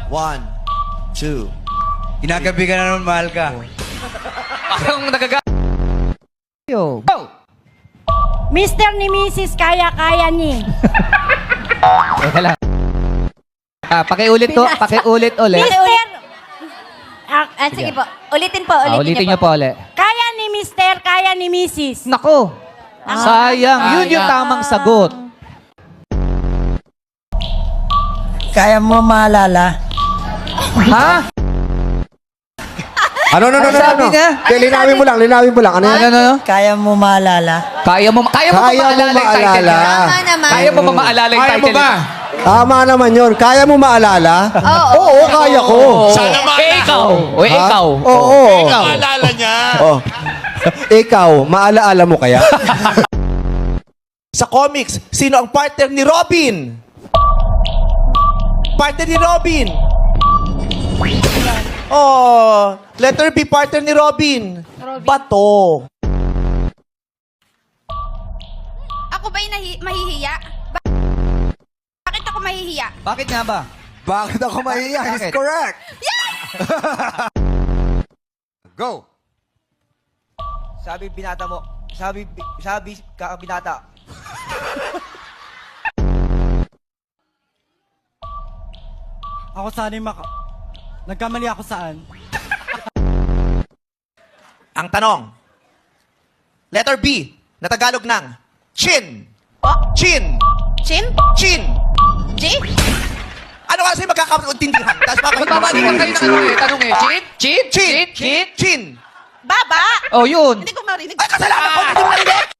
1, 2. Ginagabi ka na naman, mahal ka. Parang nagaga... Yo. Go! Mr. ni Mrs. Kaya-kaya ni. Teka lang. Pakiulit to. Pakiulit ulit. Mr. Sige po. Ulitin po. Ulitin niyo po ulit. Kaya ni Mr. Kaya ni Mrs. Nako. Sayang. Yun yung tamang sagot. Kaya mo maalala? Ha? Ano? Sabi niya? Linawin mo lang. Ano yan? Ano? Kaya mo maalala? Kaya mo maalala yung title niya? Tama naman. Kaya mo maalala yung title niya? Tama naman yun. Kaya mo maalala? Oo, kaya ko. Sana Ikaw. O Ha? ikaw. Oo. maalala niya. Oh. Ikaw, maalaala mo kaya? Sa comics, sino ang partner ni Robin? Partner ni Robin. Oh, letter B, partner ni Robin. Bato. Ako ba'y mahihiya? Bakit ako mahihiya? Bakit nga ba? Bakit ako mahiya? He's Bakit? correct. Go! Sabi binata mo. Sabi binata. Ako sana yung nagkamali ako saan? Ang tanong, letter B, na Tagalog ng chin. Chin. Chin? Chin. G? Ano kasi magkakaintindihan? Tapos Magbabalikan kayo ng tanong eh. Chin? Chin. Chin. Chin? Chin. Baba? Oh, yun. Hindi ko marinig. Ay, kasalanan ko. Hindi mo narinig.